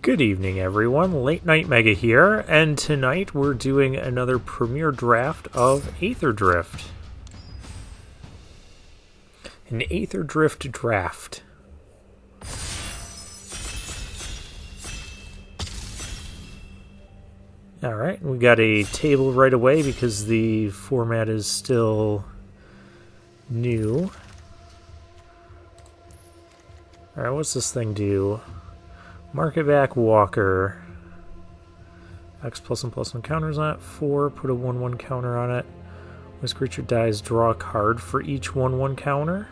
Good evening, everyone. Late Night Mega here, and tonight we're doing another premiere draft of Aetherdrift. An Aetherdrift draft. Alright, we got a table right away because the format is still new. Alright, what's this thing do? Market back Walker. X +1/+1 counters on it. 4, put a 1/1 counter on it. When this creature dies, draw a card for each 1/1 counter.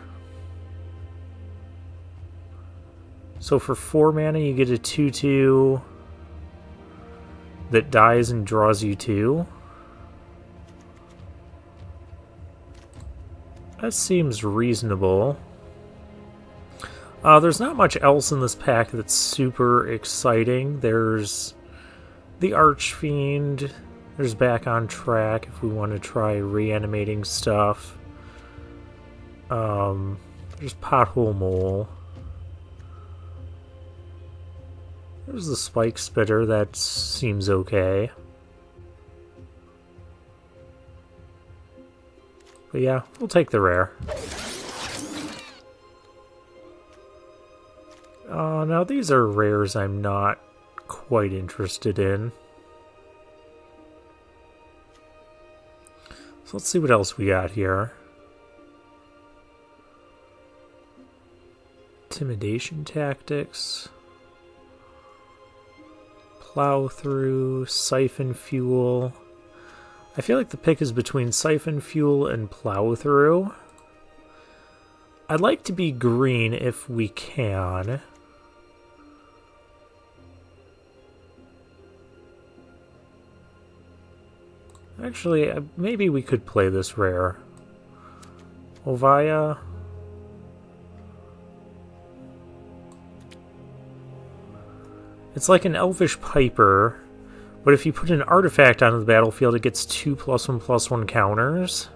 So for 4 mana, you get a 2/2 that dies and draws you 2. That seems reasonable. There's not much else in this pack that's super exciting. There's the Archfiend. There's Back on Track if we want to try reanimating stuff. There's Pothole Mole. There's the Spike Spitter. That seems okay. But yeah, we'll take the rare. Now these are rares I'm not quite interested in. So let's see what else we got here. Intimidation Tactics. Plow Through, Siphon Fuel. I feel like the pick is between Siphon Fuel and Plow Through. I'd like to be green if we can. Actually, maybe we could play this rare. Ovaya. It's like an Elvish Piper, but if you put an artifact onto the battlefield, it gets 2 +1/+1 counters.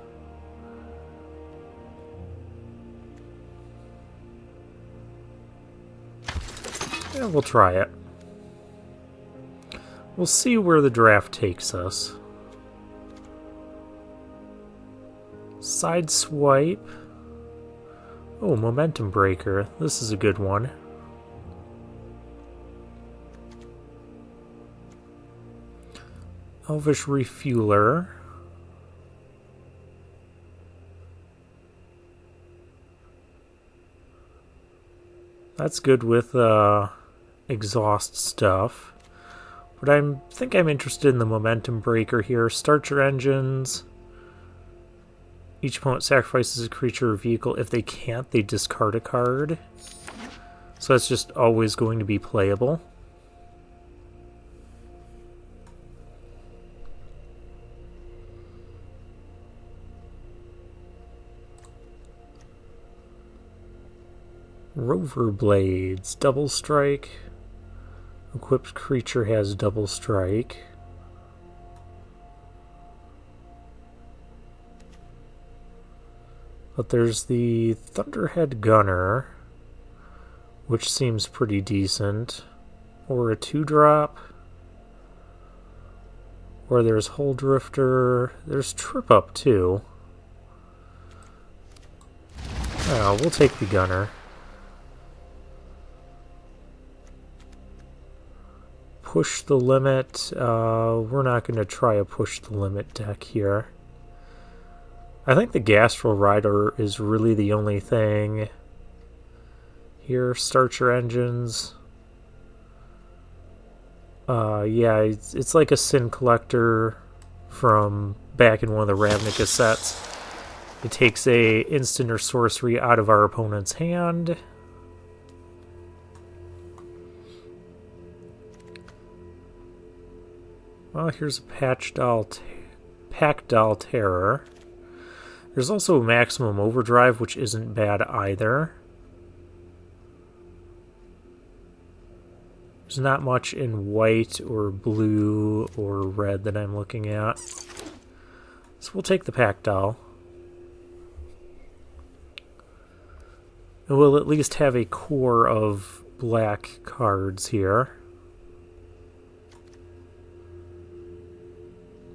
Yeah, we'll try it. We'll see where the draft takes us. Sideswipe. Oh, Momentum Breaker. This is a good one. Elvish Refueler. That's good with exhaust stuff. But I think I'm interested in the Momentum Breaker here. Start your engines. Each opponent sacrifices a creature or vehicle. If they can't, they discard a card. So that's just always going to be playable. Rover Blades. Double Strike. Equipped creature has Double Strike. But there's the Thunderhead Gunner, which seems pretty decent. Or a 2-drop. Or there's Hull Drifter. There's Trip Up too. Oh, we'll take the Gunner. Push the Limit. We're not going to try a Push the Limit deck here. I think the Gastral Rider is really the only thing. Here, start your engines. Yeah, it's like a Sin Collector from back in one of the Ravnica sets. It takes a instant or sorcery out of our opponent's hand. Well, here's a Pack Doll Terror. There's also a Maximum Overdrive, which isn't bad either. There's not much in white or blue or red that I'm looking at. So we'll take the Pack Doll. And we'll at least have a core of black cards here.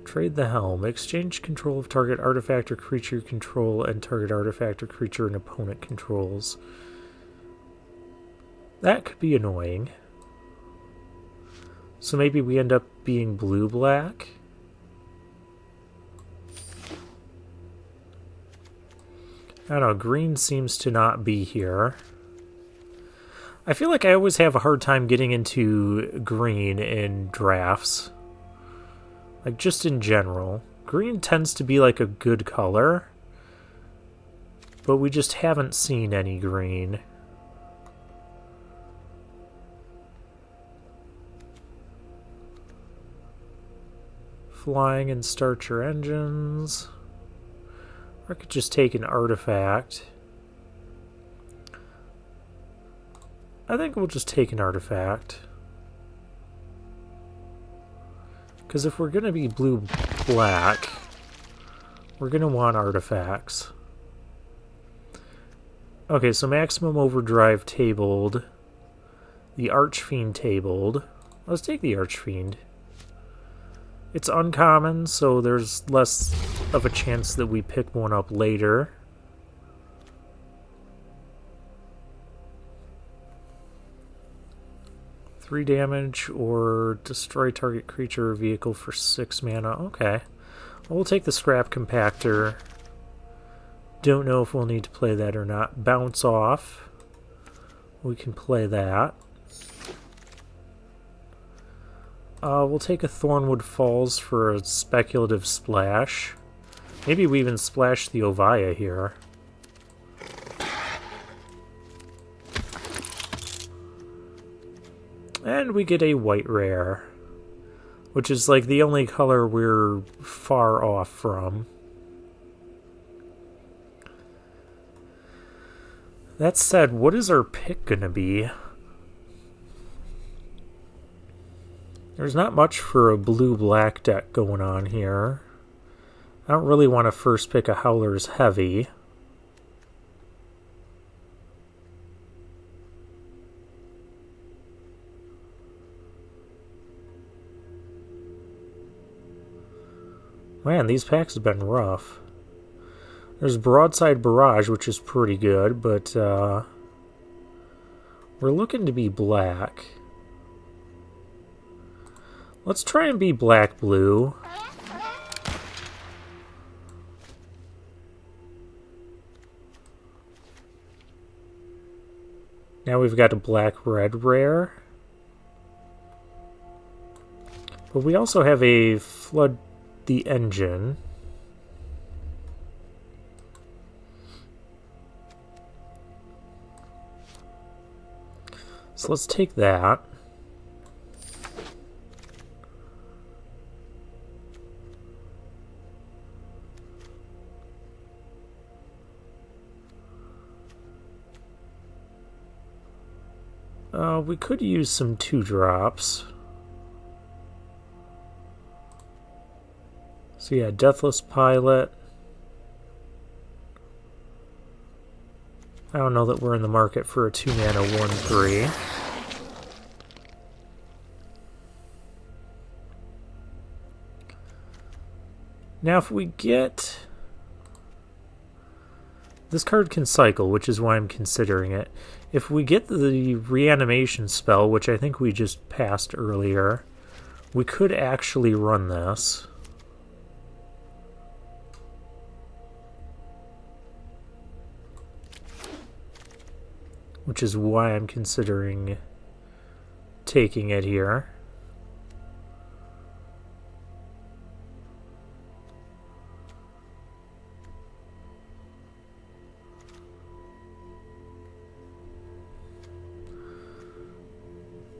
Trade the helm. Exchange control of target artifact or creature control and target artifact or creature and opponent controls. That could be annoying. So maybe we end up being blue-black? I don't know, green seems to not be here. I feel like I always have a hard time getting into green in drafts. Like, just in general. Green tends to be like a good color, but we just haven't seen any green. Flying and start your engines. Or I could just take an artifact. I think we'll just take an artifact. Because if we're going to be blue-black, we're going to want artifacts. Okay, so Maximum Overdrive tabled. The Archfiend tabled. Let's take the Archfiend. It's uncommon, so there's less of a chance that we pick one up later. Three damage or destroy target creature or vehicle for 6 mana. Okay. Well, we'll take the Scrap Compactor. Don't know if we'll need to play that or not. Bounce Off. We can play that. We'll take a Thornwood Falls for a speculative splash. Maybe we even splash the Ovaya here. And we get a white rare, which is like the only color we're far off from. That said, what is our pick gonna be? There's not much for a blue-black deck going on here. I don't really want to first pick a Howler's Heavy. Man, these packs have been rough. There's Broadside Barrage, which is pretty good, but we're looking to be black. Let's try and be black-blue. Now we've got a black-red rare. But we also have a Flood the Engine. So let's take that. We could use some 2-drops. So yeah, Deathless Pilot. I don't know that we're in the market for a 2-mana 1/3. Now if we get... This card can cycle, which is why I'm considering it. If we get the reanimation spell, which I think we just passed earlier, we could actually run this. Which is why I'm considering taking it here.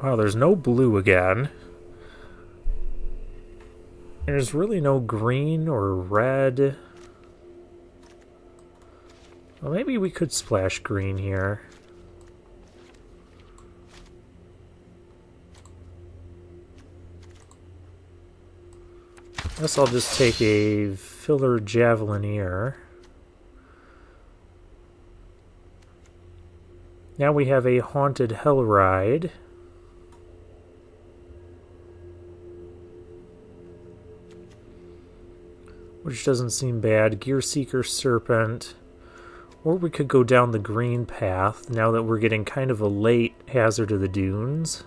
Wow, there's no blue again. There's really no green or red. Well, maybe we could splash green here. I guess I'll just take a Filler Javelineer. Now we have a Haunted Hellride. which doesn't seem bad. Gear Seeker Serpent. Or we could go down the green path now that we're getting kind of a late Hazard of the Dunes.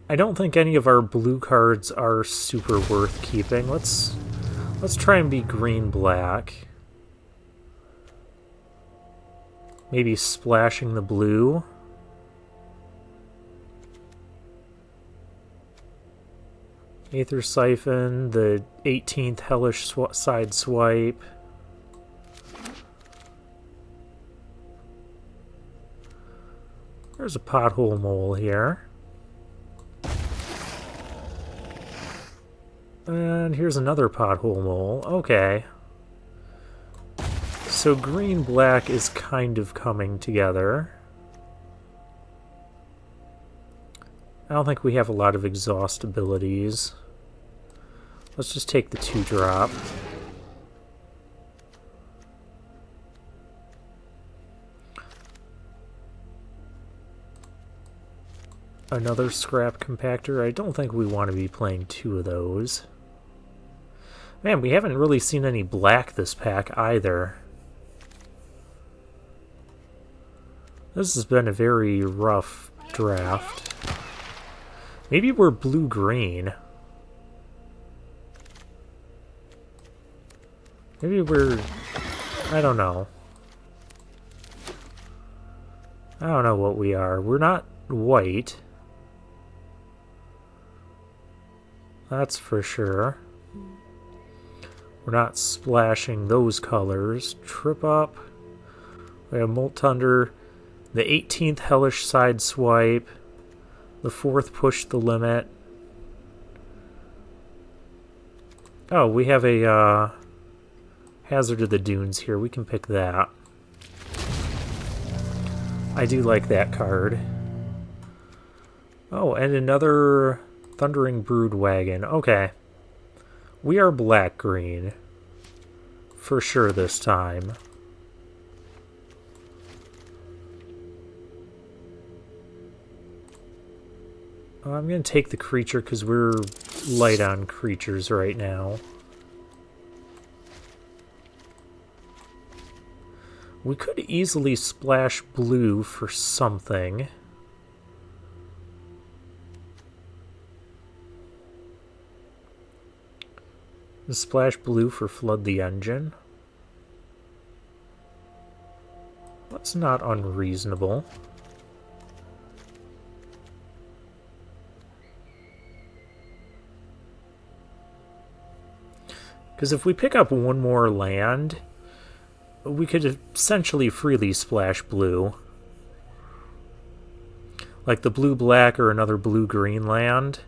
I don't think any of our blue cards are super worth keeping. Let's try and be green-black. Maybe splashing the blue. Aether Siphon, the 18th Hellish side swipe. There's a pothole mole here. And here's another pothole mole. Okay. So green-black is kind of coming together. I don't think we have a lot of exhaust abilities. Let's just take the 2-drop. Another scrap compactor. I don't think we want to be playing 2 of those. Man, we haven't really seen any black this pack either. This has been a very rough draft. Maybe we're blue-green. Maybe we're... I don't know. I don't know what we are. We're not white. That's for sure. We're not splashing those colors. Trip Up. We have Molt Thunder. The 18th Hellish side swipe. The 4th Push the Limit. Oh, we have a Hazard of the Dunes here. We can pick that. I do like that card. Oh, and another Thundering Broodwagon. Okay. We are black-green. For sure this time. I'm going to take the creature because we're light on creatures right now. We could easily splash blue for something. Splash blue for Flood the Engine. That's not unreasonable. Because if we pick up one more land, we could essentially freely splash blue. Like the blue-black or another blue-green land.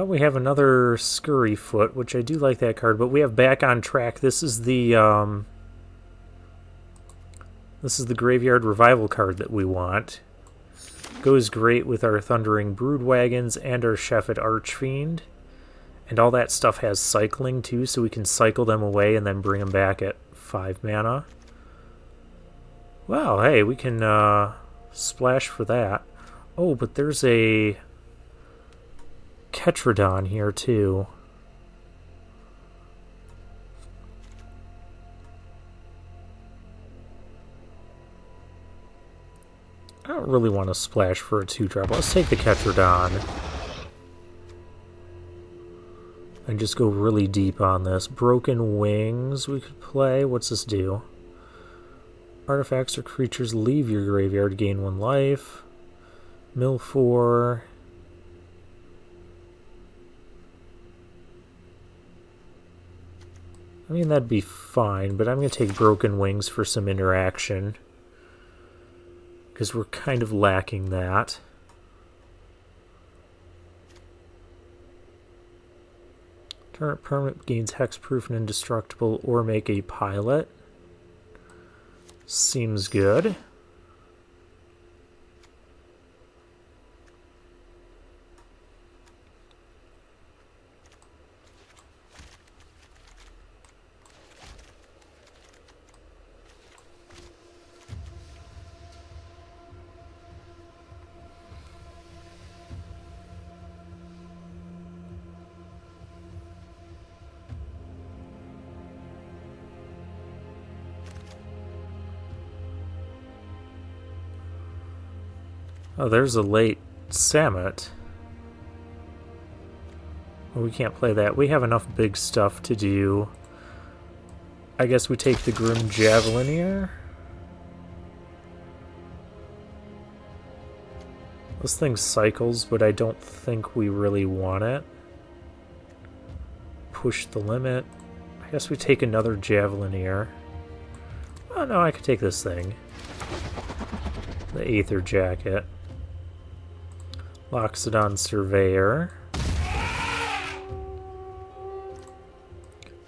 We have another Scurryfoot, which I do like that card, but we have Back on Track. This is the Graveyard Revival card that we want. Goes great with our Thundering Broodwagons and our Sheffet Archfiend. And all that stuff has cycling too, so we can cycle them away and then bring them back at 5 mana. Well, hey, we can splash for that. Oh, but there's a Ketradon here too. I don't really want to splash for a 2-drop. Let's take the Ketradon. And just go really deep on this. Broken Wings we could play. What's this do? Artifacts or creatures leave your graveyard, gain 1 life. Mill 4. I mean, that'd be fine, but I'm going to take Broken Wings for some interaction. Because we're kind of lacking that. Current permanent gains hexproof and indestructible, or make a pilot. Seems good. Oh, there's a late Samet. Well, we can't play that. We have enough big stuff to do. I guess we take the Grim Javelineer. This thing cycles, but I don't think we really want it. Push the limit. I guess we take another Javelineer. Oh no, I could take this thing. The Aether Jacket. Loxodon Surveyor.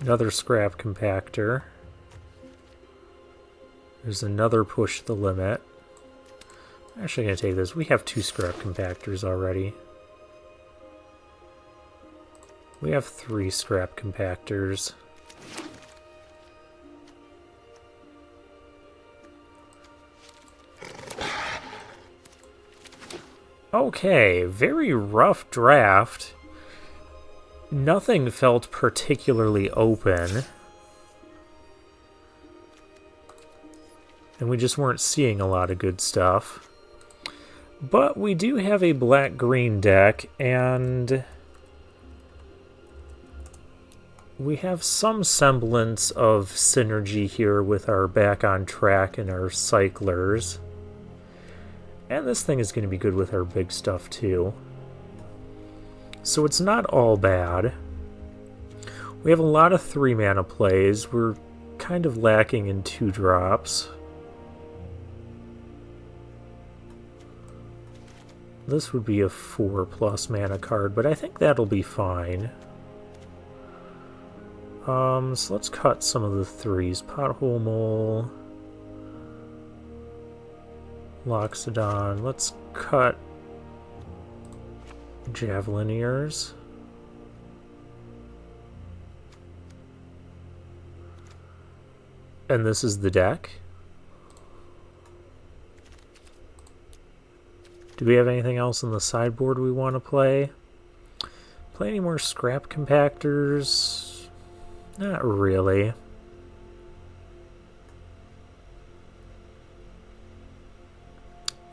Another Scrap Compactor. There's another Push the Limit. I'm actually going to take this. We have 2 Scrap Compactors already. We have 3 Scrap Compactors. Okay, very rough draft. Nothing felt particularly open. And we just weren't seeing a lot of good stuff. But we do have a black-green deck, and we have some semblance of synergy here with our Back on Track and our Cyclers. And this thing is going to be good with our big stuff, too. So it's not all bad. We have a lot of 3-mana plays. We're kind of lacking in 2-drops. This would be a 4+ mana card, but I think that'll be fine. So let's cut some of the 3s. Pothole Mole. Loxodon. Let's cut Javelineers. And this is the deck. Do we have anything else in the sideboard we want to play? Play any more Scrap Compactors? Not really.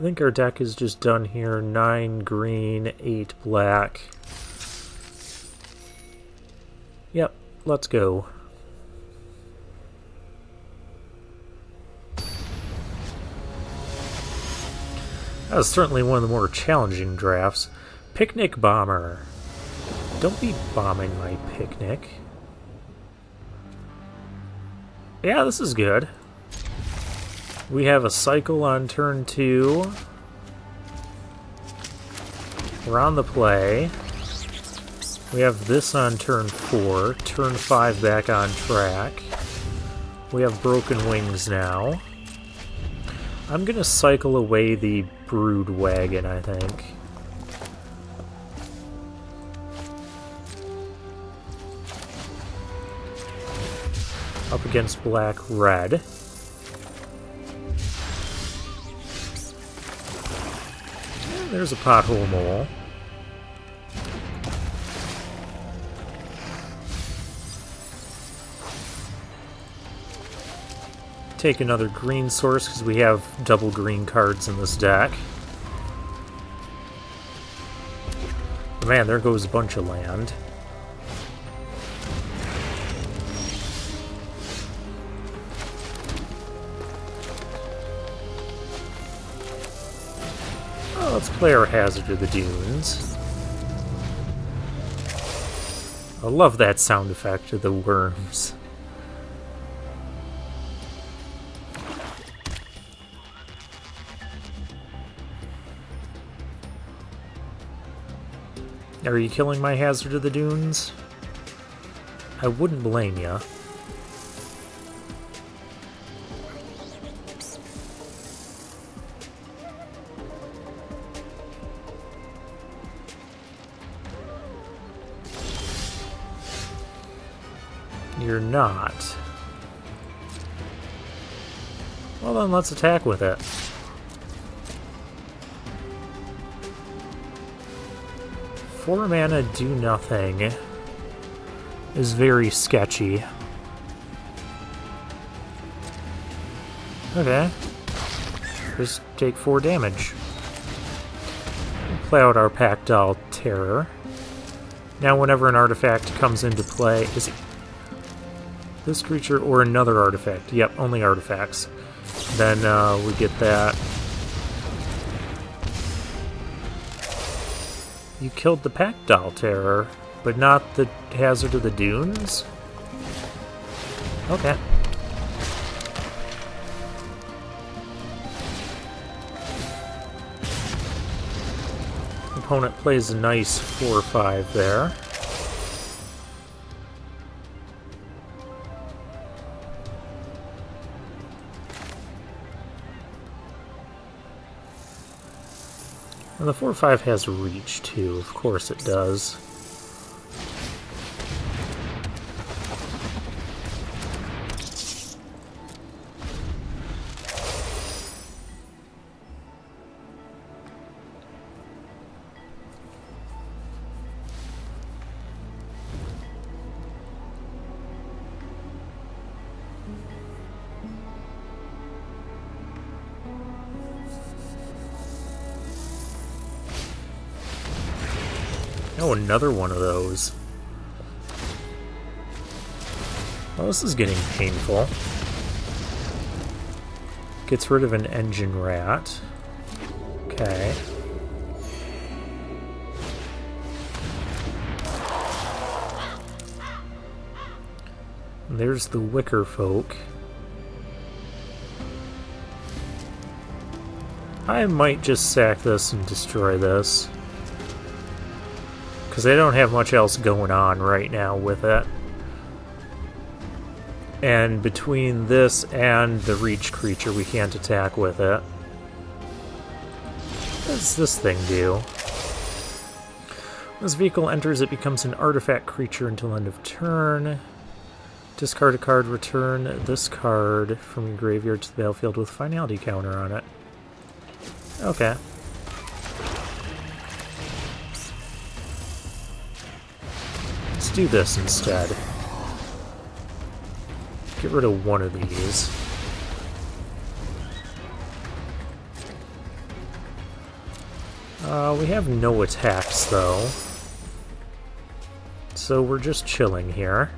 I think our deck is just done here. 9 green, 8 black. Yep, let's go. That was certainly one of the more challenging drafts. Picnic Bomber. Don't be bombing my picnic. Yeah, this is good. We have a cycle on turn 2. We're on the play. We have this on turn 4. Turn 5 back on track. We have Broken Wings now. I'm gonna cycle away the Brood Wagon, I think. Up against black-red. There's a Pothole Mole. Take another green source because we have double green cards in this deck. Man, there goes a bunch of land. Oh, let's play our Hazard of the Dunes. I love that sound effect of the worms. Are you killing my Hazard of the Dunes? I wouldn't blame ya. You're not. Well then, let's attack with it. Four mana do nothing is very sketchy. Okay. Just take 4 damage. play out our Pactile Terror. Now whenever an artifact comes into play, is it this creature or another artifact? Yep, only artifacts. Then we get that. You killed the Pactile Terror, but not the Hazard of the Dunes? Okay. Opponent plays a nice 4-5 there. And the 4-5 has reach too, of course it does. Oh, another one of those. Oh, this is getting painful. Gets rid of an engine rat. Okay. And there's the Wicker Folk. I might just sack this and destroy this, because I don't have much else going on right now with it. And between this and the reach creature, we can't attack with it. What does this thing do? When this vehicle enters, it becomes an artifact creature until end of turn. Discard a card, return this card from your graveyard to the battlefield with finality counter on it. Okay. Let's do this instead. Get rid of one of these. We have no attacks, though. So we're just chilling here.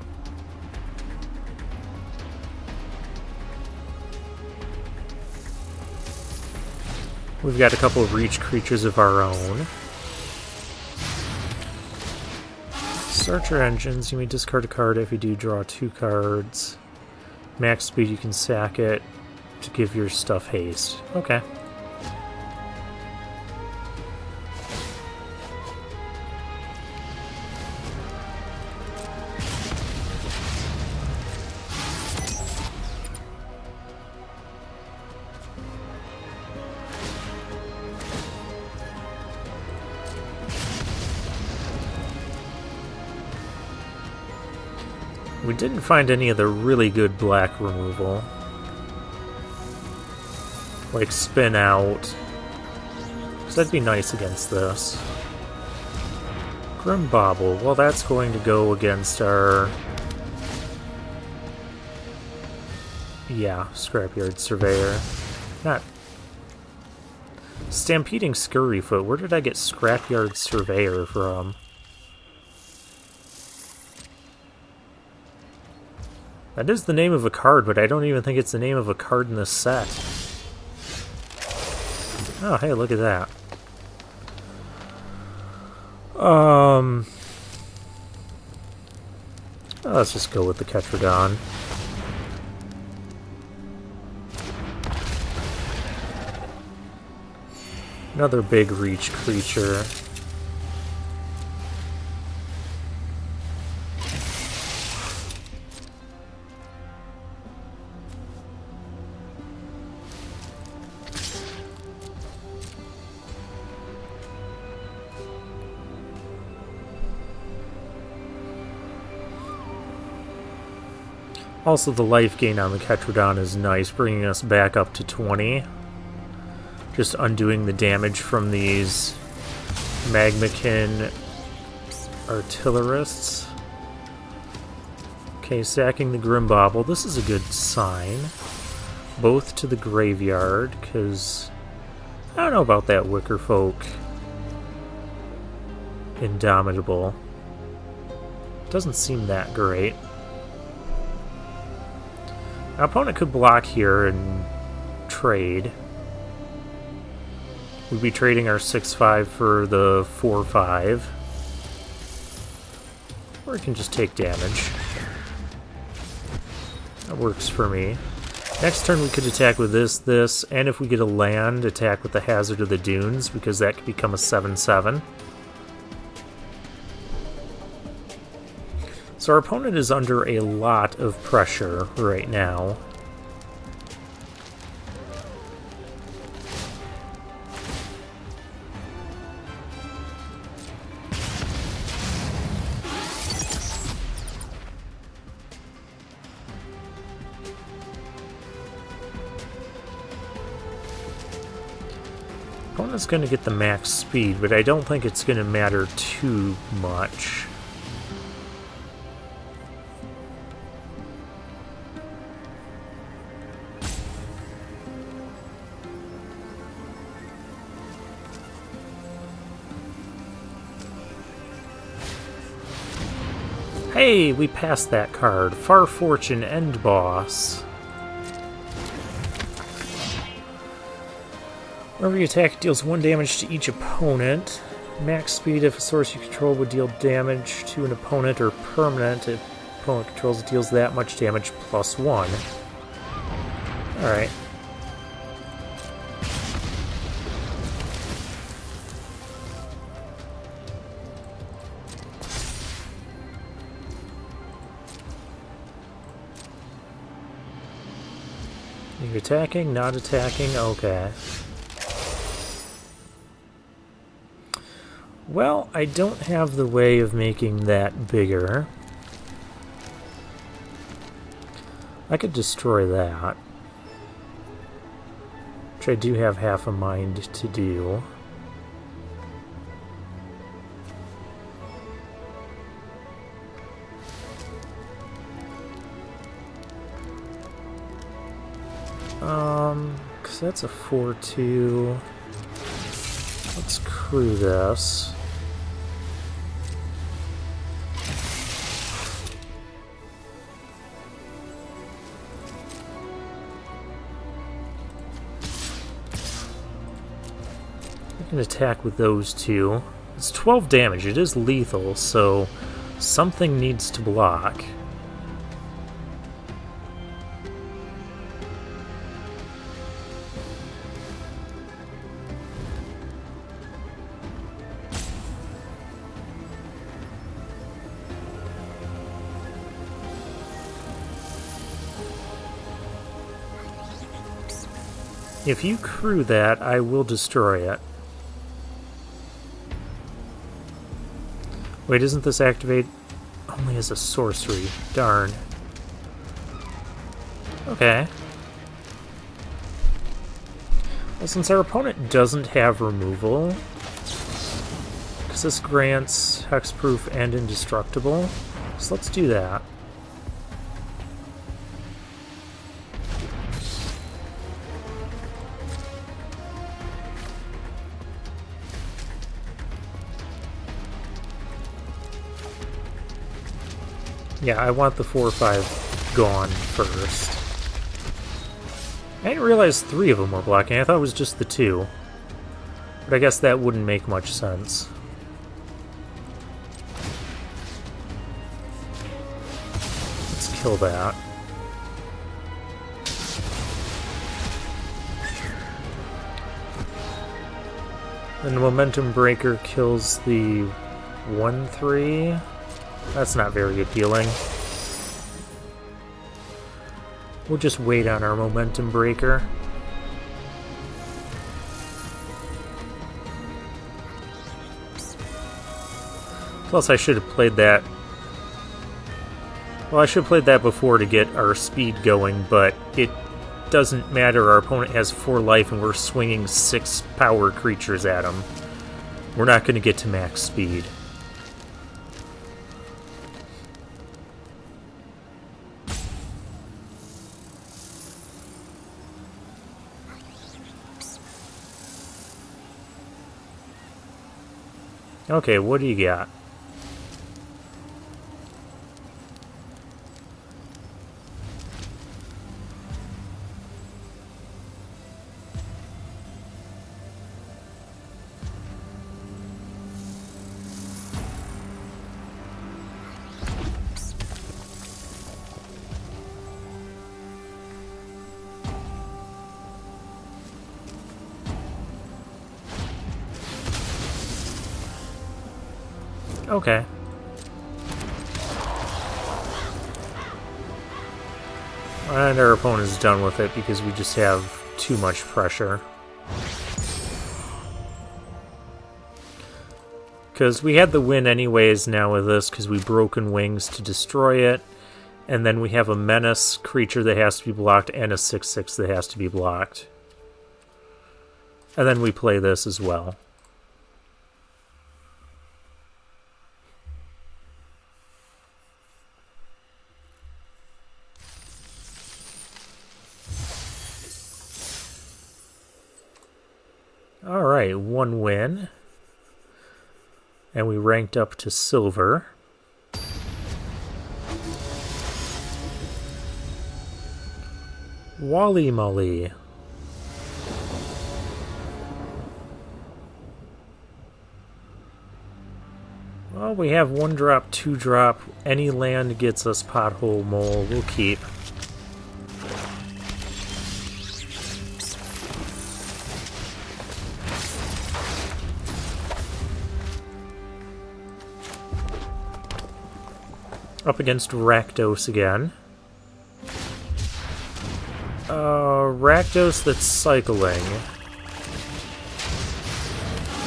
We've got a couple of reach creatures of our own. Start your engines. You may discard a card. If you do, draw 2 cards. Max speed, you can sack it to give your stuff haste. Okay. We didn't find any of the really good black removal. Like spin out. So that'd be nice against this. Grim Bobble. Well, that's going to go against our... yeah, Scrapyard Surveyor. Not... Stampeding Scurryfoot. Where did I get Scrapyard Surveyor from? That is the name of a card, but I don't even think it's the name of a card in this set. Oh, hey, look at that. Let's just go with the Ketrodon. Another big reach creature. Also, the life gain on the Ketrodon is nice, bringing us back up to 20. Just undoing the damage from these Magmakin artillerists. Okay, sacking the Grimbobble. This is a good sign. Both to the graveyard, because I don't know about that Wicker Folk. Indomitable. Doesn't seem that great. Our opponent could block here and trade. We'd be trading our 6-5 for the 4-5. Or we can just take damage. That works for me. Next turn we could attack with this, and if we get a land, attack with the Hazard of the Dunes, because that could become a 7-7. So our opponent is under a lot of pressure right now. Opponent's going to get the max speed, but I don't think it's going to matter too much. Hey, we passed that card. Far Fortune End Boss. Whenever you attack, it deals 1 damage to each opponent. Max speed, if a source you control would deal damage to an opponent or permanent, if opponent controls, it deals that much damage plus 1. Alright. Are you attacking? Not attacking? Okay. Well, I don't have the way of making that bigger. I could destroy that, which I do have half a mind to do. Because that's a 4-2. Let's crew this. I can attack with those two. It's 12 damage. It is lethal, so something needs to block. If you crew that, I will destroy it. Wait, isn't this activate only as a sorcery? Darn. Okay. Well, since our opponent doesn't have removal, because this grants hexproof and indestructible, so let's do that. Yeah, I want the 4-5 gone first. I didn't realize 3 of them were blocking. I thought it was just the 2. But I guess that wouldn't make much sense. Let's kill that. And the Momentum Breaker kills the 1-3. That's not very appealing. We'll just wait on our Momentum Breaker. Plus, I should have played that. Well, I should have played that before to get our speed going, but it doesn't matter. Our opponent has 4 life and we're swinging 6 power creatures at him. We're not going to get to max speed. Okay, what do you got? Okay. And our opponent's done with it because we just have too much pressure. Because we had the win anyways now with this because we broken wings to destroy it. And then we have a menace creature that has to be blocked and a 6/6 that has to be blocked. And then we play this as well. Alright, 1 win. And we ranked up to silver. Wally Molly. Well, we have 1-drop, 2-drop. Any land gets us Pothole Mole. We'll keep. Up against Rakdos again. Rakdos that's cycling.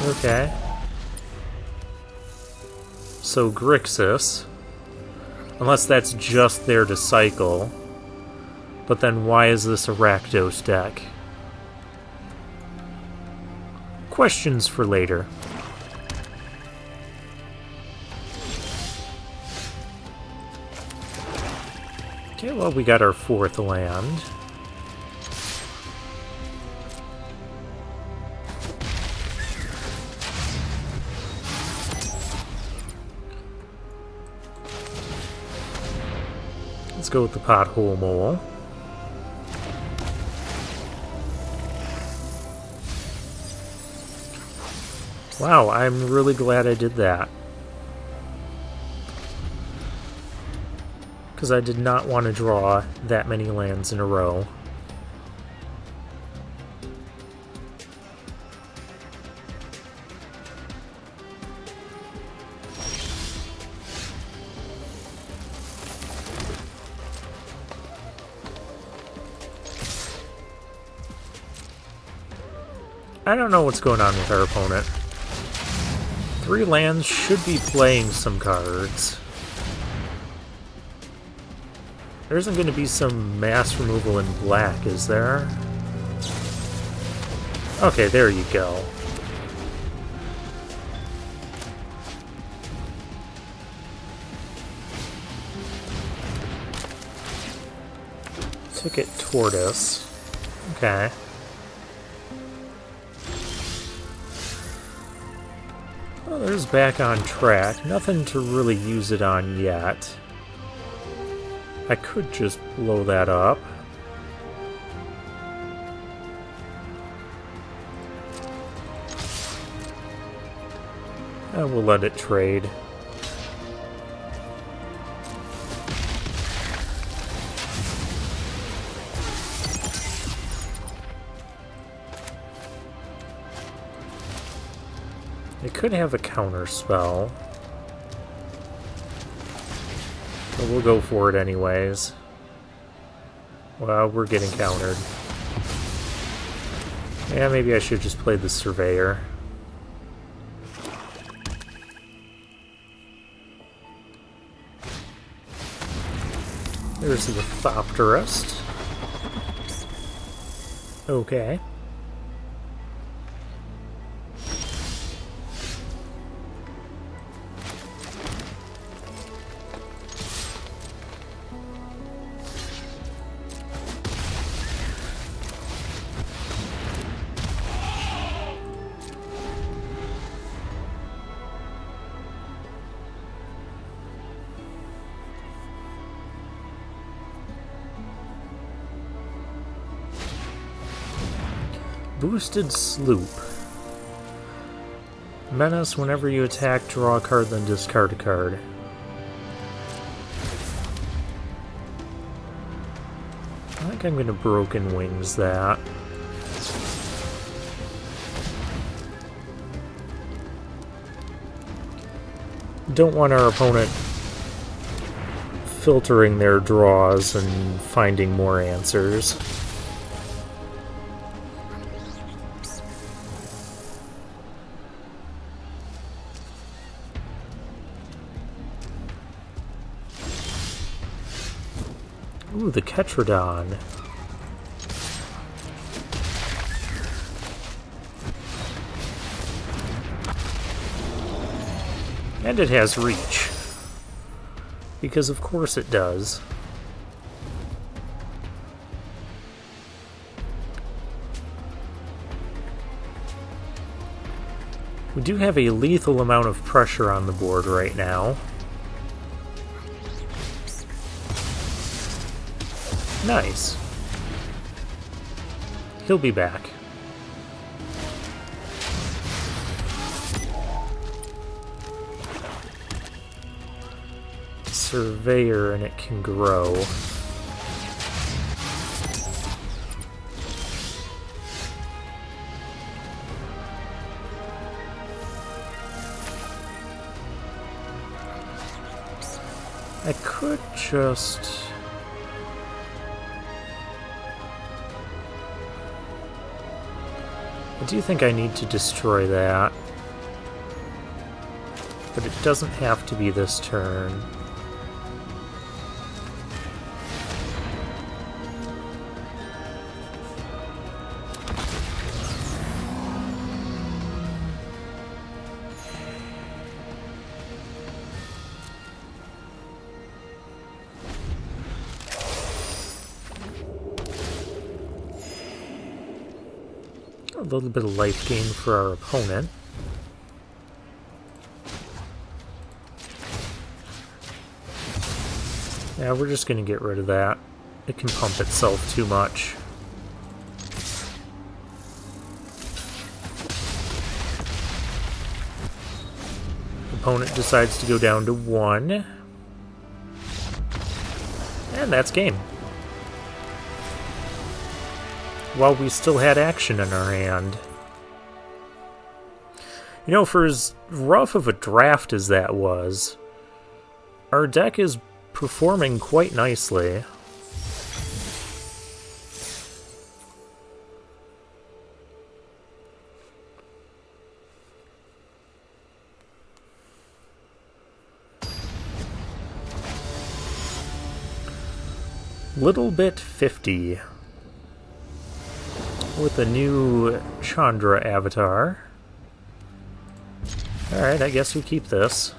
Okay. So Grixis. Unless that's just there to cycle. But then why is this a Rakdos deck? Questions for later. Okay, well, we got our 4th land. Let's go with the Pothole Mole. Wow, I'm really glad I did that. Because I did not want to draw that many lands in a row. I don't know what's going on with our opponent. 3 lands should be playing some cards. There isn't going to be some mass removal in black, is there? Okay, there you go. Ticket Tortoise. Okay. Well, there's back on track. Nothing to really use it on yet. I could just blow that up. And we'll let it trade. It could have a counter spell. But we'll go for it anyways. Well, we're getting countered. Yeah, maybe I should just play the Surveyor. There's the Thopterist. Okay. Boosted Sloop. Menace, whenever you attack, draw a card, then discard a card. I think I'm going to Broken Wings that. Don't want our opponent filtering their draws and finding more answers. Ooh, the Ketrodon. And it has reach. Because of course it does. We do have a lethal amount of pressure on the board right now. Nice. He'll be back. Surveyor, and it can grow. I could just... I do think I need to destroy that. But it doesn't have to be this turn. A little bit of life gain for our opponent. Yeah, we're just going to get rid of that. It can pump itself too much. Opponent decides to go down to 1. And that's game. While we still had action in our hand. You know, for as rough of a draft as that was, our deck is performing quite nicely. Little Bit 50. With a new Chandra avatar. Alright, I guess we keep this.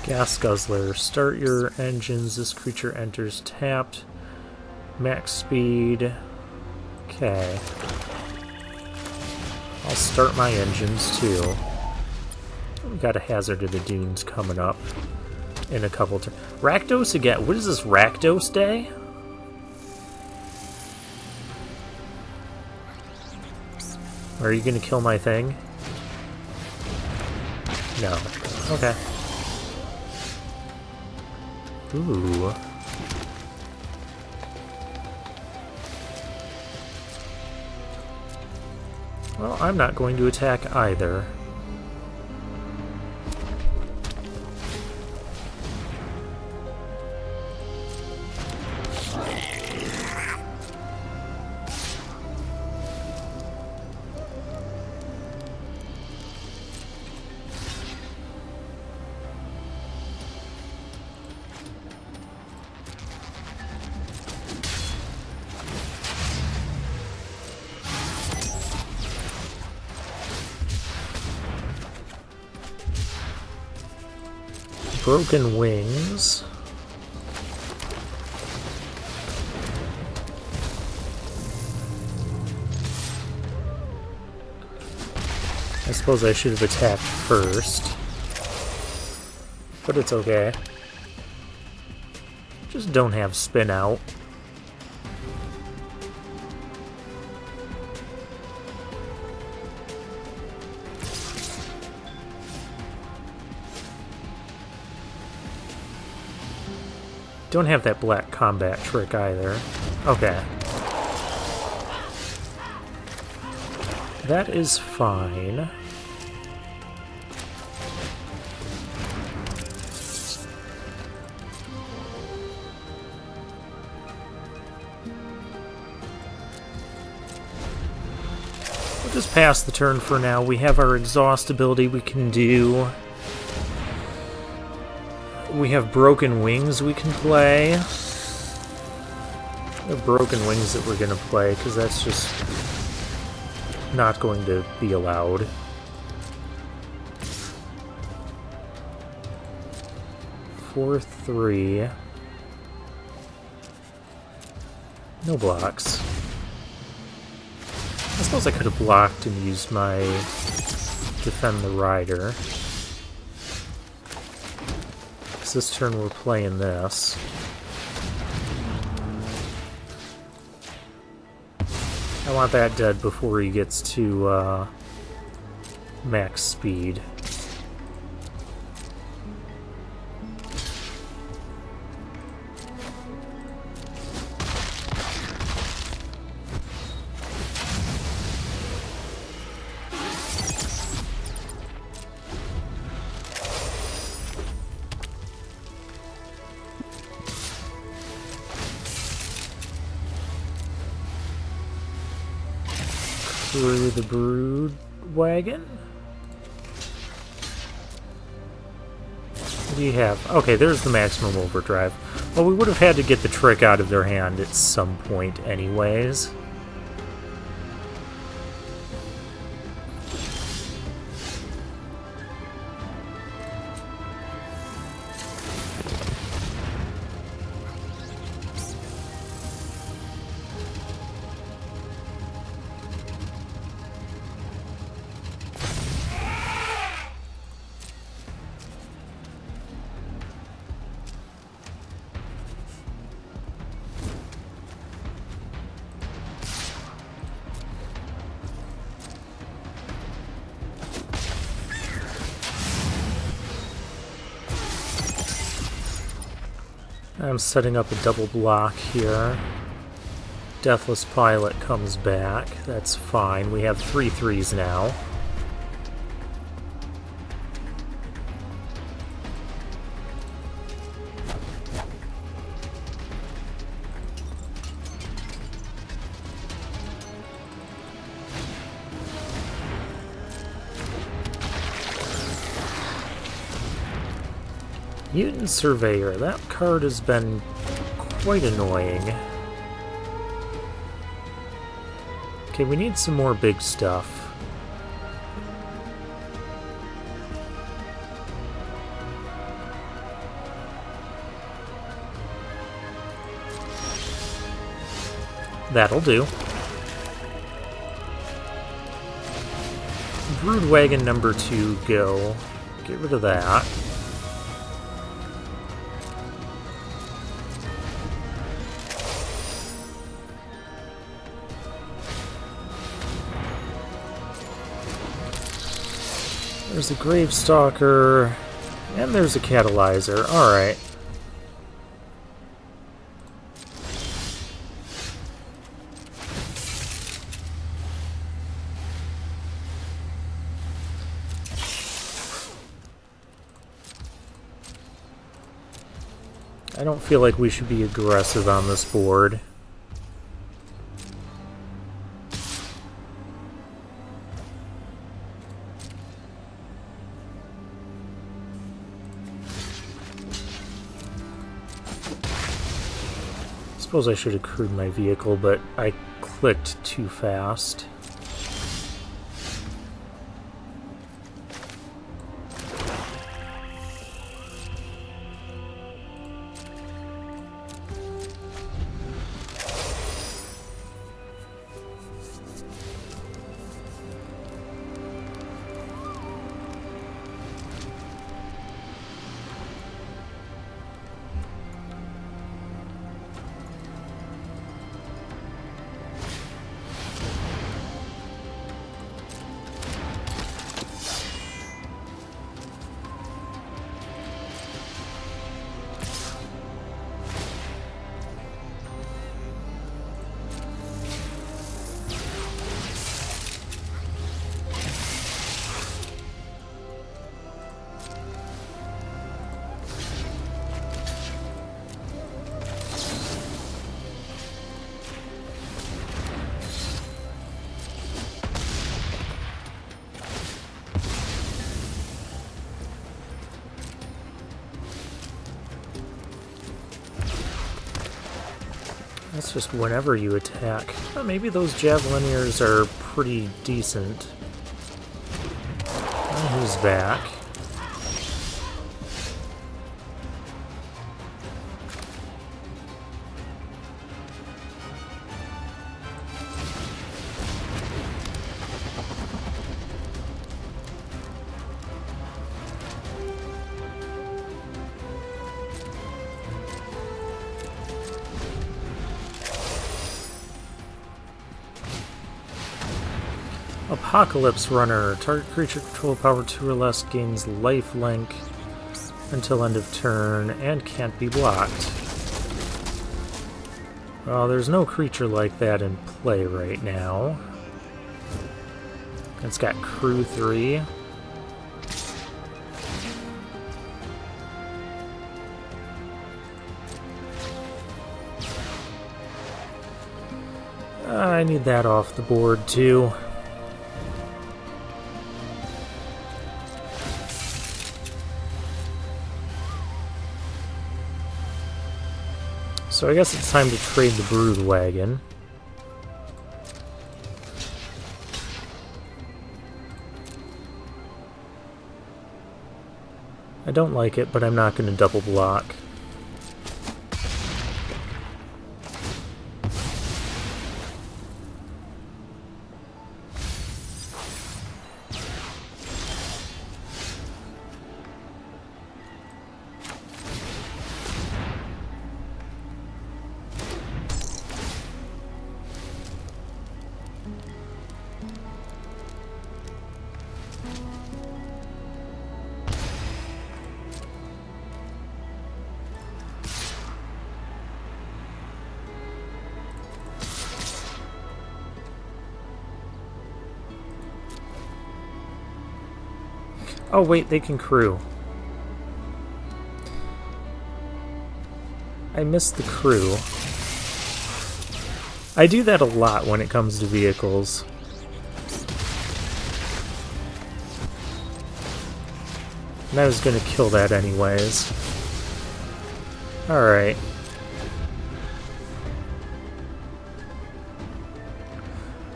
Gas Guzzler. Start your engines. This creature enters tapped. Max speed. Okay. I'll start my engines too. We've got a Hazard of the Dunes coming up in a couple turns. Rakdos again. What is this, Rakdos Day? Are you gonna kill my thing? No. Okay. Ooh. Well, I'm not going to attack either. Broken Wings. I suppose I should have attacked first. But it's okay. Just don't have spin out. Don't have that black combat trick either. Okay. That is fine. We'll just pass the turn for now. We have our exhaust ability we can do. We have broken wings we can play. We have broken wings that we're going to play, because that's just not going to be allowed. Four, 3. No blocks. I suppose I could have blocked and used my defend the rider. This turn we're playing this. I want that dead before he gets to max speed. Through the brood wagon? What do you have? Okay, there's the maximum overdrive. Well, we would have had to get the trick out of their hand at some point anyways. I'm setting up a double block here. Deathless Pilot comes back. That's fine. We have 3 3s now. Mutant Surveyor. That card has been quite annoying. Okay, we need some more big stuff. That'll do. Brood Wagon number 2, go. Get rid of that. There's a Gravestalker, and there's a Catalyzer. Alright. I don't feel like we should be aggressive on this board. I suppose I should have crewed my vehicle, but I clicked too fast. It's just whenever you attack. Oh, maybe those Javelineers are pretty decent. Oh, who's back? Apocalypse Runner. Target creature control power 2 or less gains lifelink until end of turn and can't be blocked. Well, there's no creature like that in play right now. It's got crew 3. I need that off the board too. So I guess it's time to trade the Brood Wagon. I don't like it, but I'm not going to double block. Oh wait, they can crew. I missed the crew. I do that a lot when it comes to vehicles. And I was gonna kill that anyways. Alright.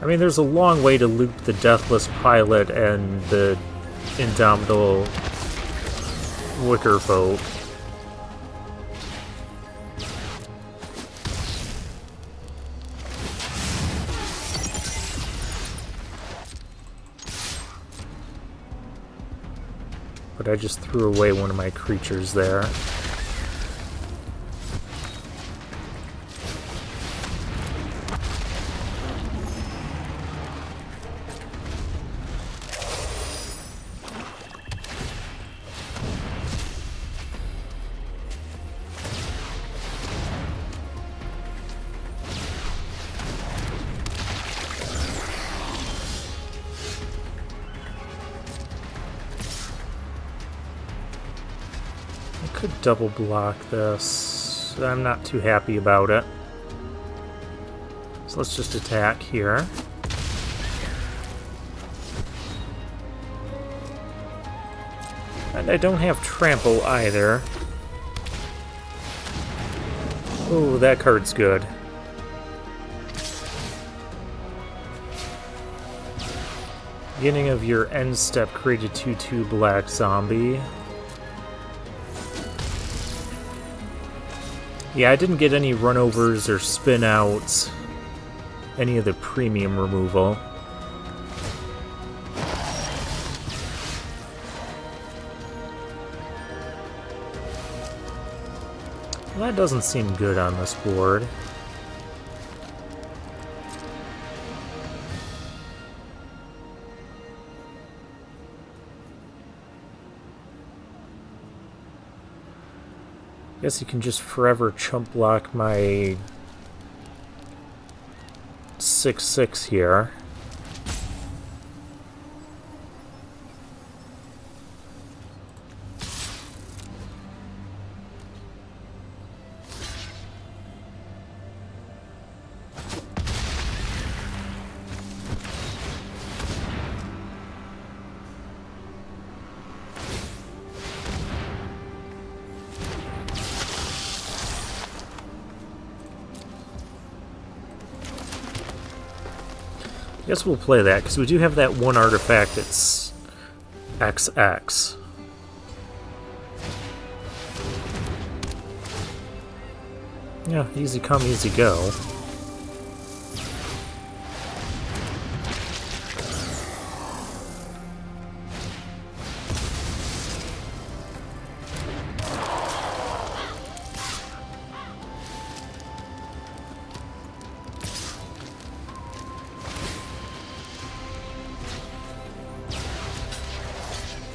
I mean, there's a long way to loop the Deathless Pilot and the Indomitable Wicker Folk. But I just threw away one of my creatures there. Could double block this. I'm not too happy about it. So let's just attack here. And I don't have trample either. Oh, that card's good. Beginning of your end step, create a 2/2 black zombie. Yeah, I didn't get any runovers or spin outs, any of the premium removal. Well, that doesn't seem good on this board. Guess you can just forever chump block my 6/6 here. Guess we'll play that, because we do have that one artifact that's XX. Yeah, easy come, easy go.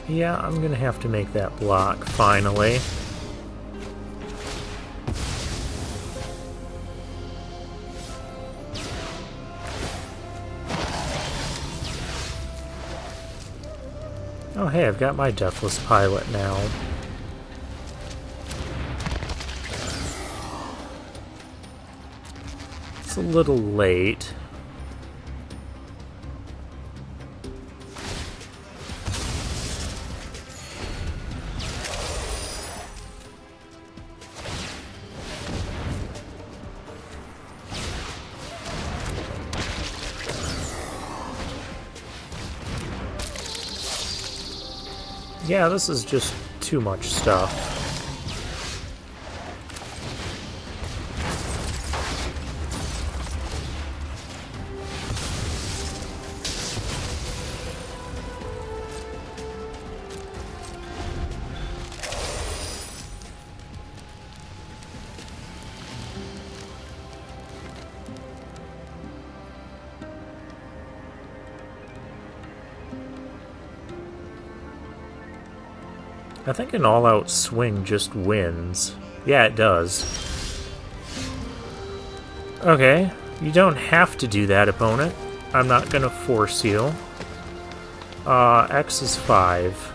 Yeah, I'm gonna have to make that block, finally. Oh hey, I've got my Deathless Pilot now. It's a little late. Yeah, this is just too much stuff. I think an all-out swing just wins. Yeah, it does. Okay, you don't have to do that, opponent. I'm not gonna force you. X is 5.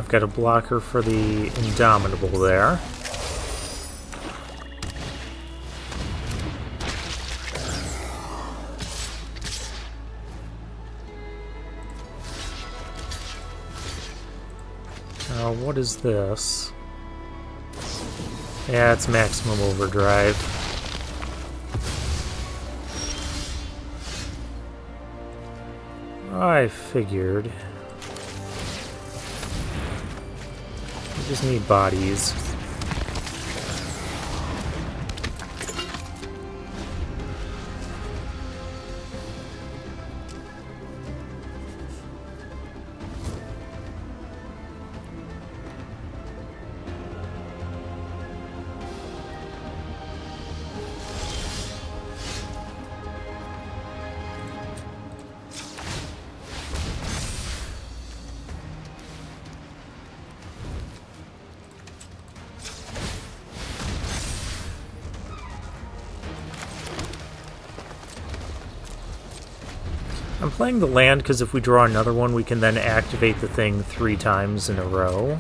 Got a blocker for the Indomitable there. Now, what is this? Yeah, it's maximum overdrive. I figured. We just need bodies. I'm playing the land because if we draw another one, we can then activate the thing 3 times in a row.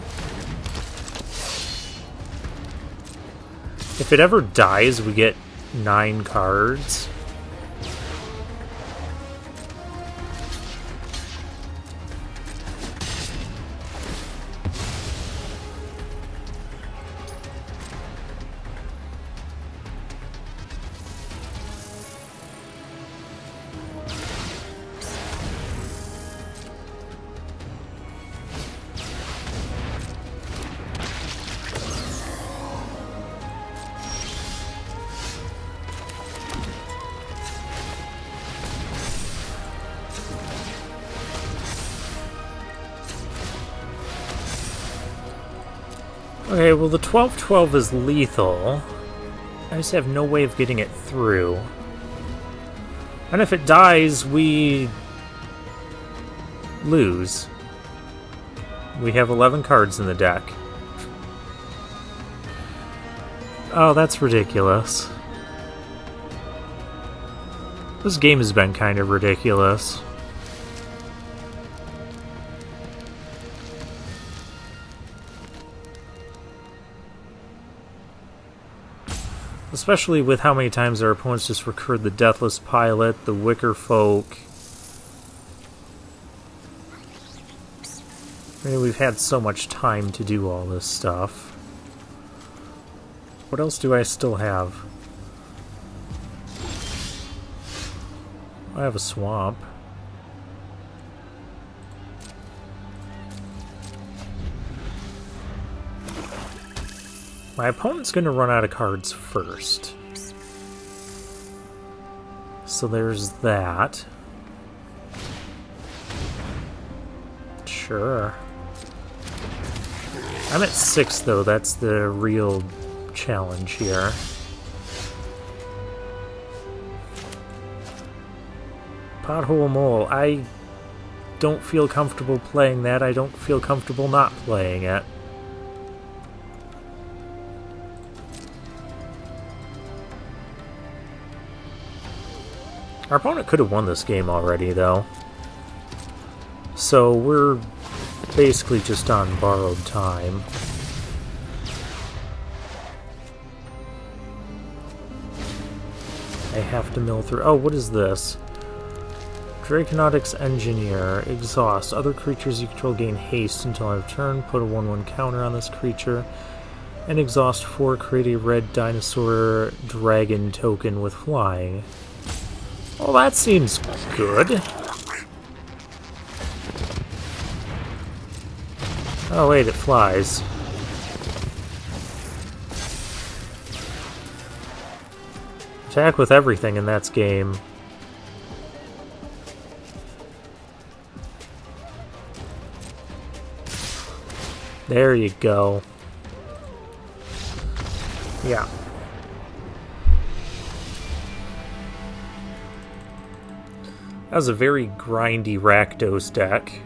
If it ever dies, we get 9 cards. Okay, well the 12-12 is lethal. I just have no way of getting it through. And if it dies, we lose. We have 11 cards in the deck. Oh, that's ridiculous. This game has been kind of ridiculous. Especially with how many times our opponents just recurred the Deathless Pilot, the Wicker Folk. I mean, we've had so much time to do all this stuff. What else do I still have? I have a swamp. My opponent's going to run out of cards first. So there's that. Sure. I'm at 6, though. That's the real challenge here. Pothole Mole. I don't feel comfortable playing that. I don't feel comfortable not playing it. Our opponent could have won this game already, though. So we're basically just on borrowed time. I have to mill through... Oh, what is this? Draconautics Engineer. Exhaust. Other creatures you control gain haste until end of turn. Put a 1/1 counter on this creature. And exhaust 4. Create a red dinosaur dragon token with flying. Well, that seems good. Oh wait, it flies. Attack with everything in that game. There you go. Yeah. That was a very grindy Rakdos deck.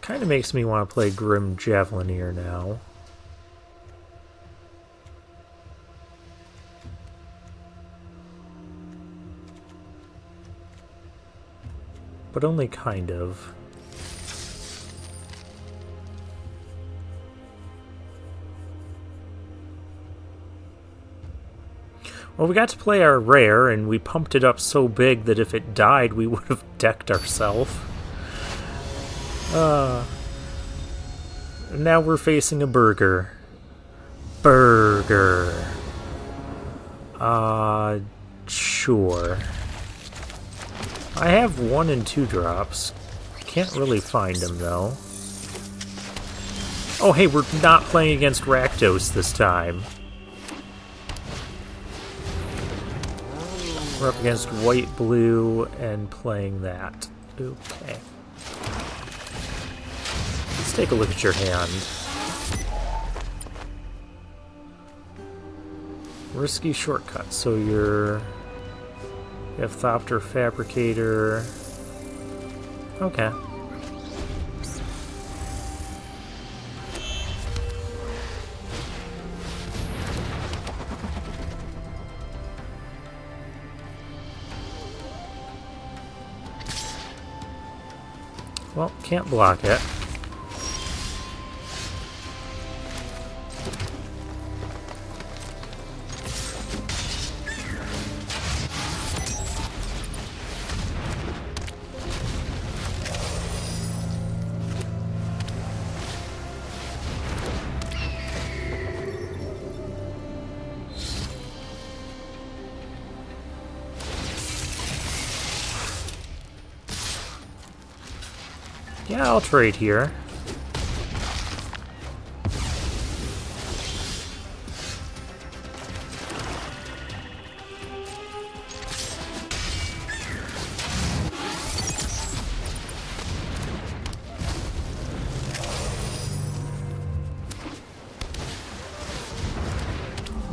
Kind of makes me want to play Grim Javelineer now. But only kind of. Well, we got to play our rare, and we pumped it up so big that if it died, we would have decked ourselves. Now we're facing a burger. Burger. Sure. I have 1 and 2 drops. Can't really find them, though. Oh, hey, we're not playing against Rakdos this time. We're up against white, blue, and playing that. Okay. Let's take a look at your hand. Risky shortcut. So you have Thopter Fabricator. Okay. Well, can't block it. Yeah, I'll trade here.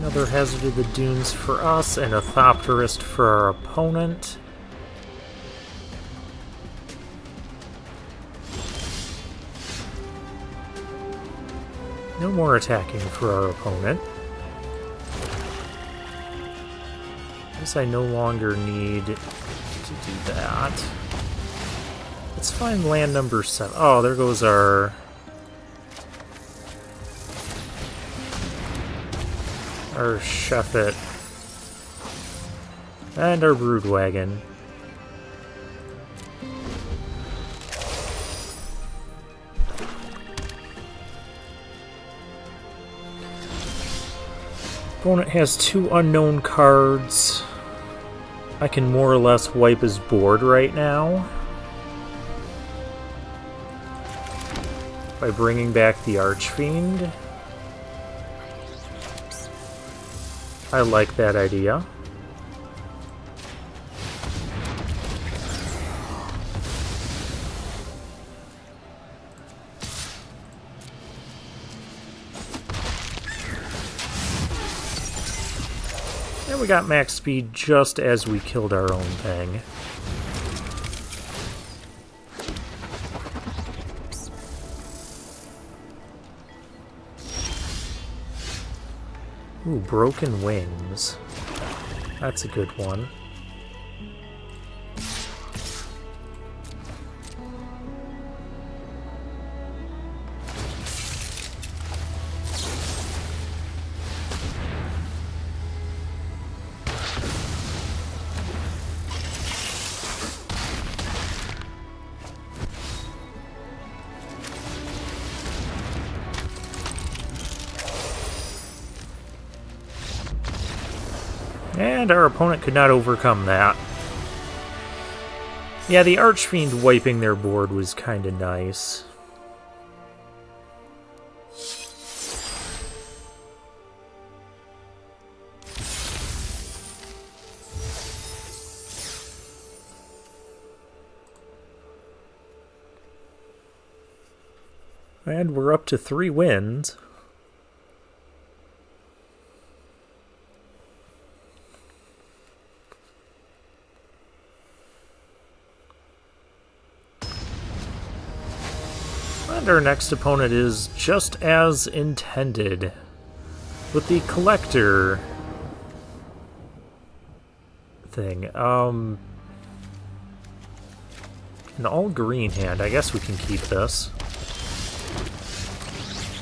Another Hazard of the Dunes for us, and a Aetherdrift for our opponent. No more attacking for our opponent. Guess I no longer need to do that. Let's find land number 7. Oh, there goes our... Sheffet. And our brood wagon. Opponent has 2 unknown cards. I can more or less wipe his board right now by bringing back the Archfiend. I like that idea. And we got max speed just as we killed our own thing. Ooh, Broken Wings. That's a good one. And our opponent could not overcome that. Yeah, the Archfiend wiping their board was kind of nice. And we're up to 3 wins. And our next opponent is just as intended, with the collector thing. An all-green hand. I guess we can keep this.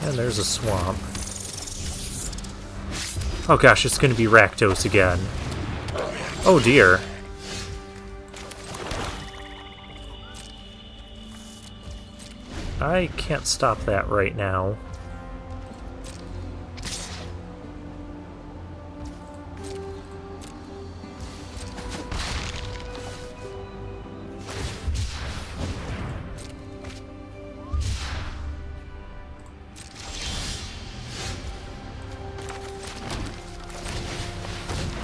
And there's a swamp. Oh gosh, it's going to be Rakdos again. Oh dear. I can't stop that right now.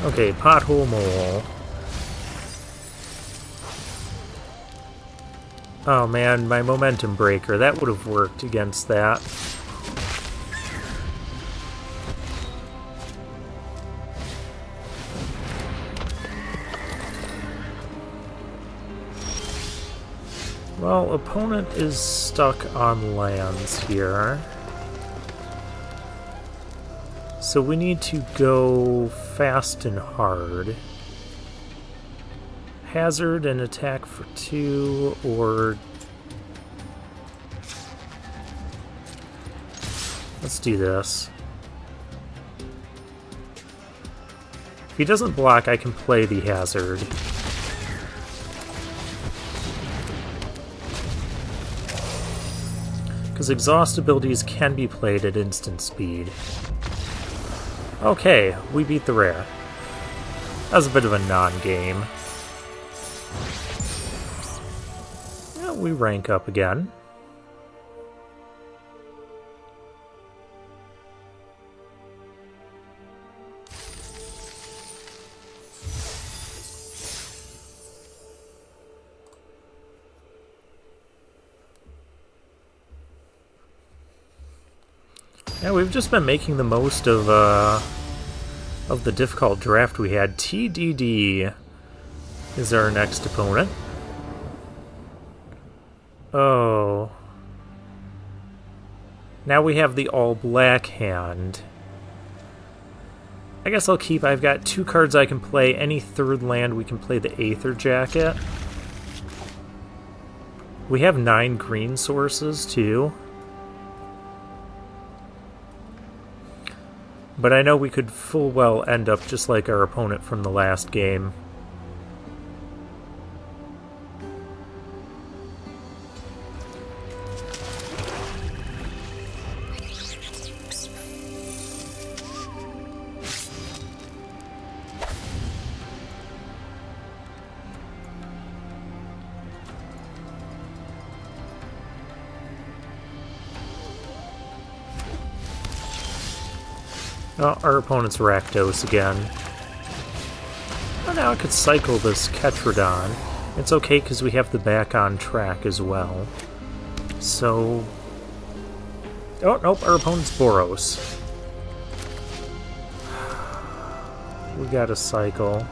Okay, Pothole Mole. Oh man, my Momentum Breaker. That would have worked against that. Well, opponent is stuck on lands here. So we need to go fast and hard. Hazard and attack for 2, or... Let's do this. If he doesn't block, I can play the Hazard. Because exhaust abilities can be played at instant speed. Okay, we beat the rare. That was a bit of a non-game. Yeah, we rank up again. Yeah, we've just been making the most of of the difficult draft we had. TDD is our next opponent. Oh. Now we have the all-black hand. I guess I'll keep. I've got 2 cards I can play. Any third land, we can play the Aether Jacket. We have 9 green sources, too. But I know we could full well end up just like our opponent from the last game. Oh, our opponent's Rakdos again. Well, now I could cycle this Ketrodon. It's okay because we have the back on track as well. So... oh, nope, our opponent's Boros. We got a cycle.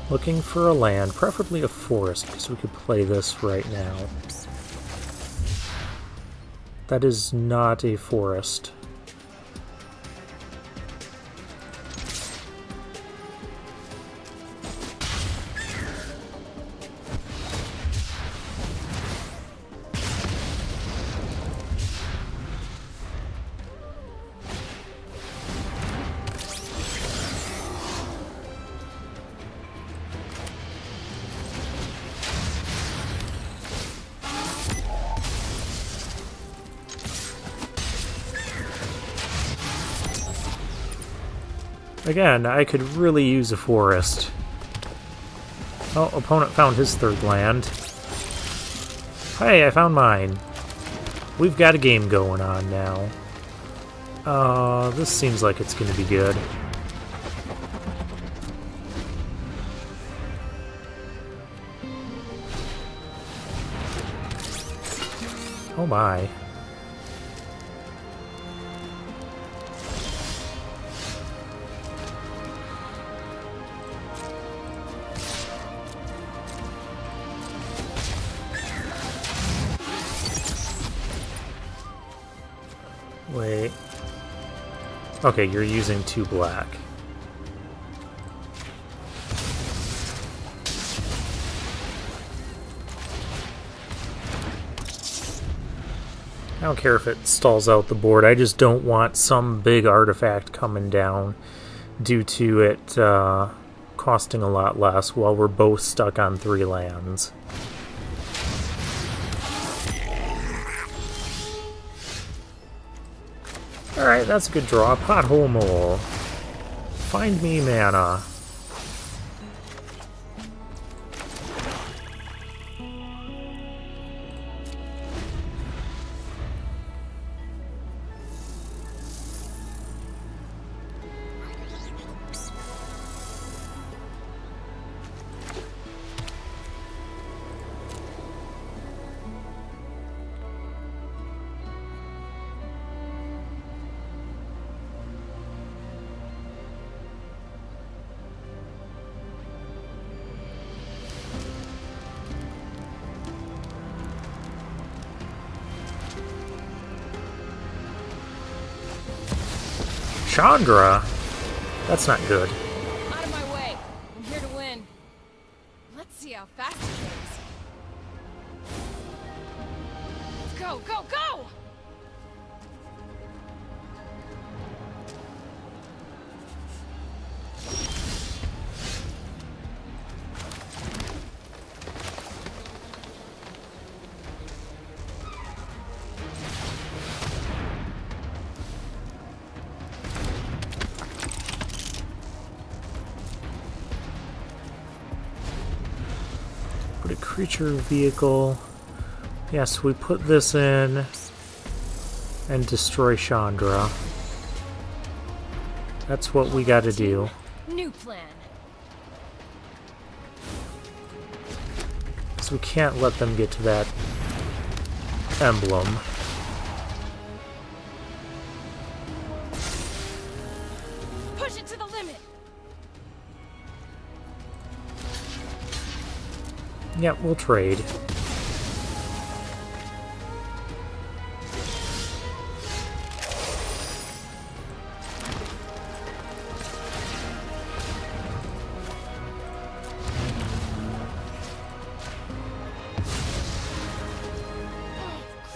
Looking for a land, preferably a forest, because we could play this right now. That is not a forest. Again, I could really use a forest. Oh, opponent found his third land. Hey, I found mine. We've got a game going on now. This seems like it's gonna be good. Oh my. Wait. Okay, you're using 2 black. I don't care if it stalls out the board, I just don't want some big artifact coming down due to it costing a lot less while we're both stuck on 3 lands. Alright, that's a good draw. Pothole Mole. Find me mana. Chandra? That's not good. Out of my way. I'm here to win. Let's see how fast it goes. Go, go, go! Put a creature vehicle. Yes, we put this in and destroy Chandra. That's what we gotta do. New plan. So we can't let them get to that emblem. Push it to the limit. Yep, we'll trade.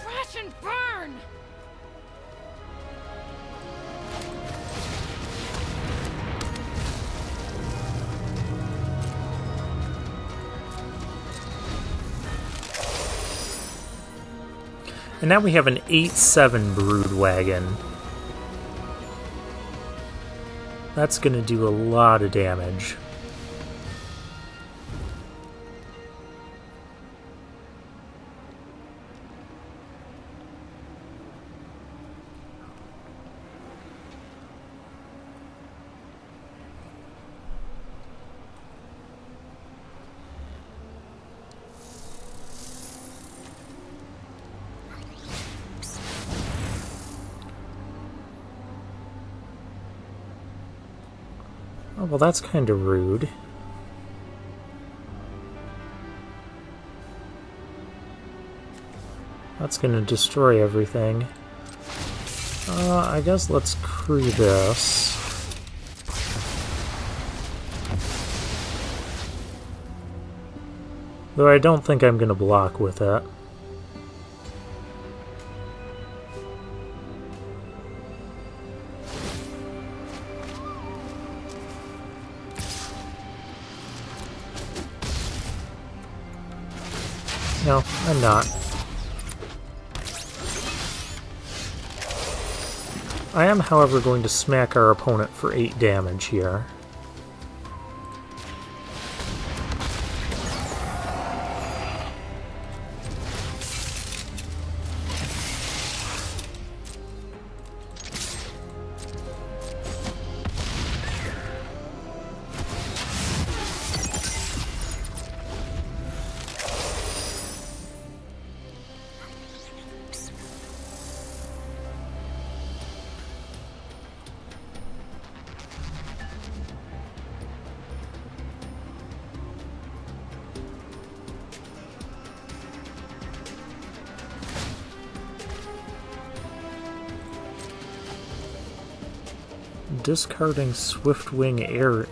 Crash and burn! And now we have an 8-7 brood wagon. That's gonna do a lot of damage. Oh, well, that's kind of rude. That's gonna destroy everything. I guess let's crew this. Though I don't think I'm gonna block with it. No, I'm not. I am, however, going to smack our opponent for 8 damage here. Discarding Swiftwing Air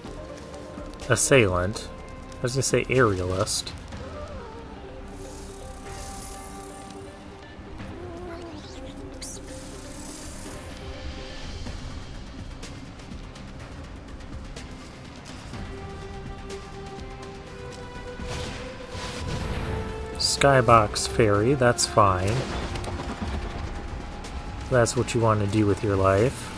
Assailant. I was gonna say Aerialist. Skybox Fairy, that's fine. If that's what you want to do with your life.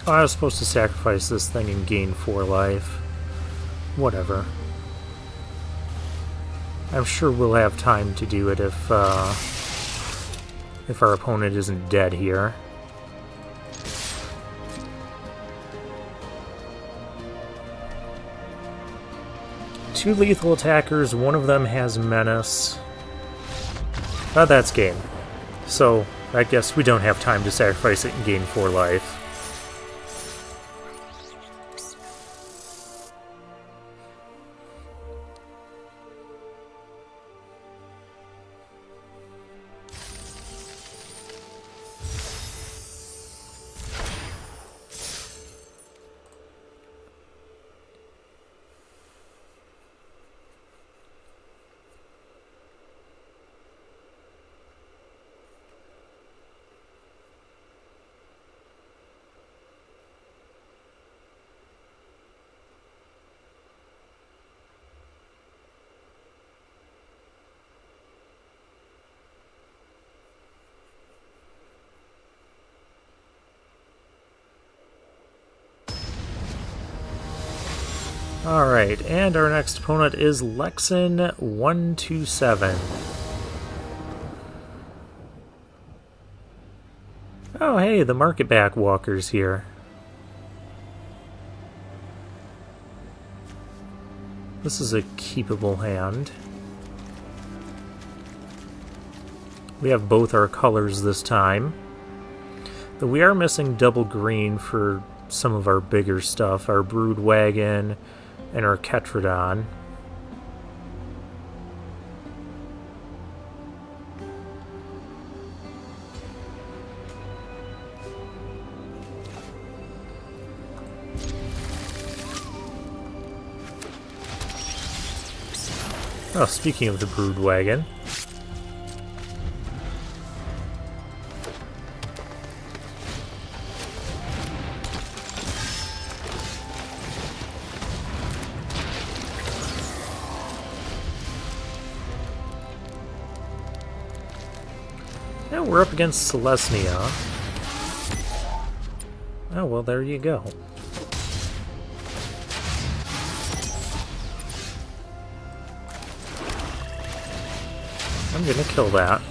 Oh, I was supposed to sacrifice this thing and gain 4 life. Whatever. I'm sure we'll have time to do it if our opponent isn't dead here. Two lethal attackers, one of them has Menace. That's game. So, I guess we don't have time to sacrifice it and gain 4 life. Alright, and our next opponent is Lexin127. Oh, hey, the market backwalker's here. This is a keepable hand. We have both our colors this time. Though we are missing double green for some of our bigger stuff, our brood wagon and our Ketrodon. Oh, speaking of the brood wagon. Now we're up against Selesnya. Oh, well, there you go. I'm gonna kill that.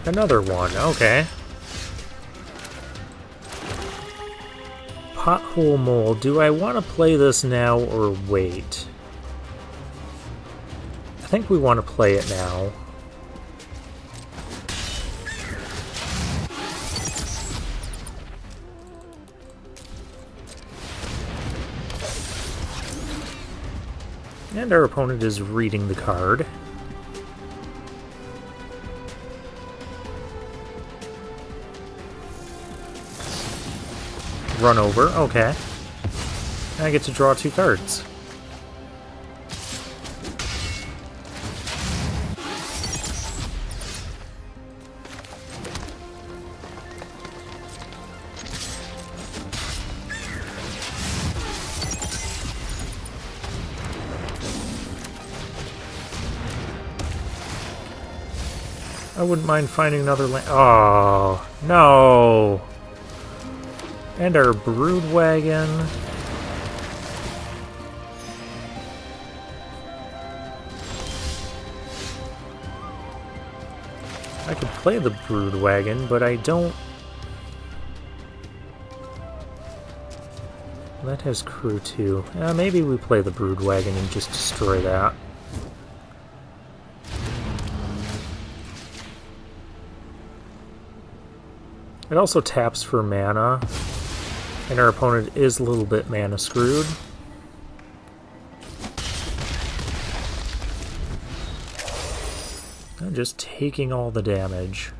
Another one, okay. Pothole Mole, do I want to play this now or wait? I think we want to play it now. And our opponent is reading the card. Run over, okay. I get to draw 2 cards. I wouldn't mind finding another land. Oh, no! And our brood wagon. I could play the brood wagon, but I don't. That has crew too. Maybe we play the brood wagon and just destroy that. It also taps for mana, and our opponent is a little bit mana screwed. I'm just taking all the damage.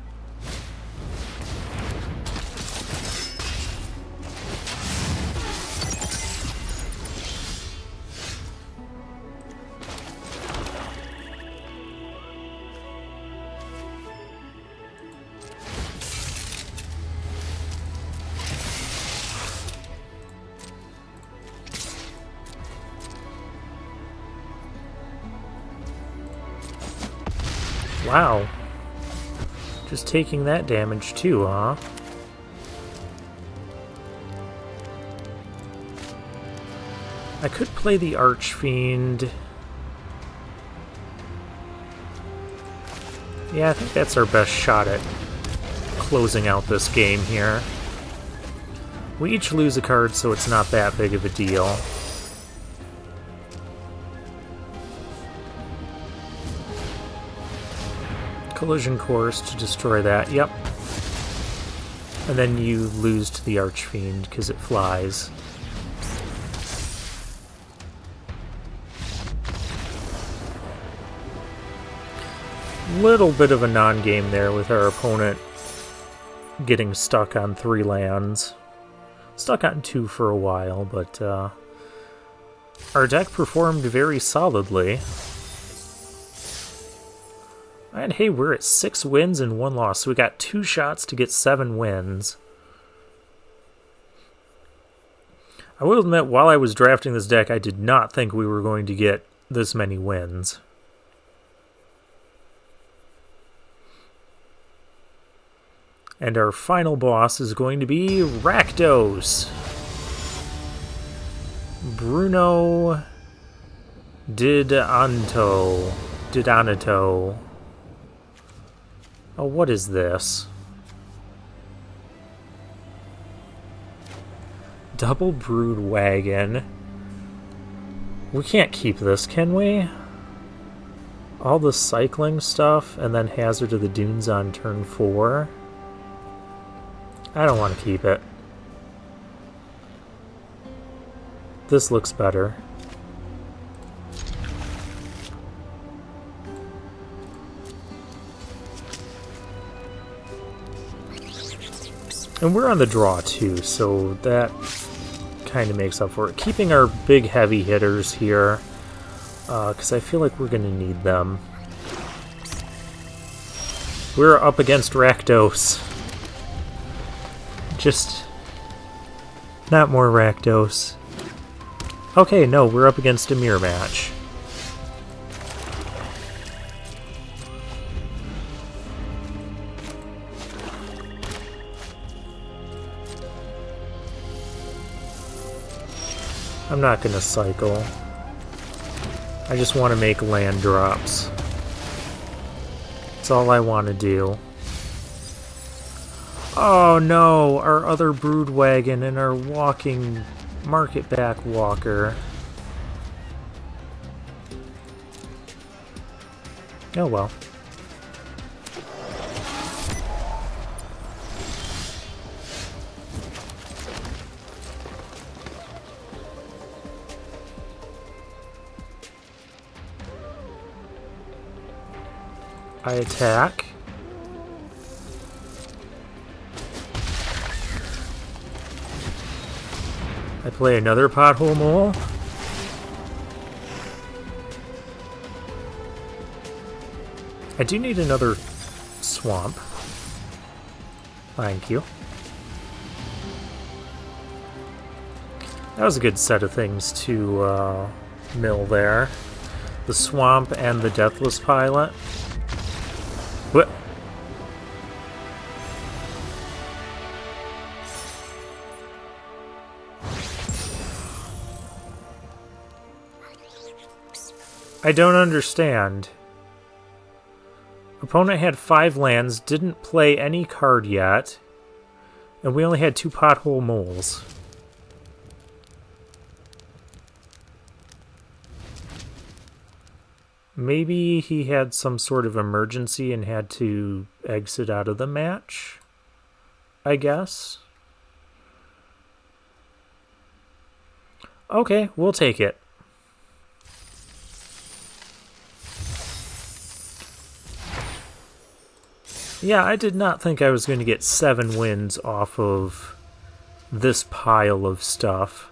Wow. Just taking that damage too, huh? I could play the Archfiend. Yeah, I think that's our best shot at closing out this game here. We each lose a card, so it's not that big of a deal. Collision course to destroy that, yep. And then you lose to the Archfiend because it flies. Little bit of a non-game there with our opponent getting stuck on 3 lands. Stuck on 2 for a while, but our deck performed very solidly. And hey, we're at 6 wins and 1 loss, so we got 2 shots to get 7 wins. I will admit, while I was drafting this deck, I did not think we were going to get this many wins. And our final boss is going to be Rakdos. Bruno Didanato. Oh, what is this? Double brood wagon. We can't keep this, can we? All the cycling stuff and then Hazard of the Dunes on turn 4. I don't want to keep it. This looks better. And we're on the draw too, so that kind of makes up for it. Keeping our big heavy hitters here, because I feel like we're going to need them. We're up against Rakdos. Just not more Rakdos. Okay, no, we're up against a mirror match. I'm not gonna cycle. I just want to make land drops. That's all I want to do. Oh no, our other brood wagon and our walking market back walker. Oh well. I attack. I play another pothole mole. I do need another swamp. Thank you. That was a good set of things to mill there. The swamp and the deathless pilot. What? I don't understand. Opponent had 5 lands, didn't play any card yet, and we only had 2 pothole moles. Maybe he had some sort of emergency and had to exit out of the match, I guess. Okay, we'll take it. Yeah, I did not think I was going to get 7 wins off of this pile of stuff.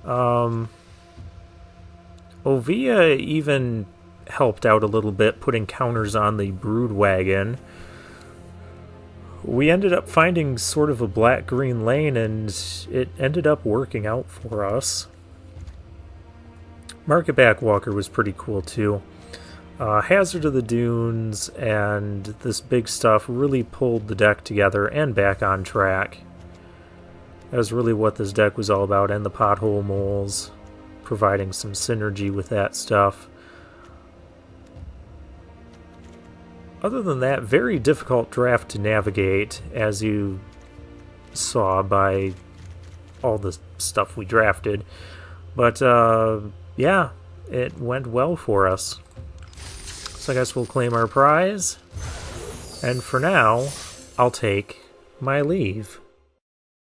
Ovia even helped out a little bit, putting counters on the brood wagon. We ended up finding sort of a black-green lane, and it ended up working out for us. Market Back Walker was pretty cool, too. Hazard of the Dunes and this big stuff really pulled the deck together and back on track. That was really what this deck was all about, and the pothole moles, providing some synergy with that stuff. Other than that, very difficult draft to navigate, as you saw by all the stuff we drafted. But, yeah, it went well for us. So I guess we'll claim our prize. And for now, I'll take my leave.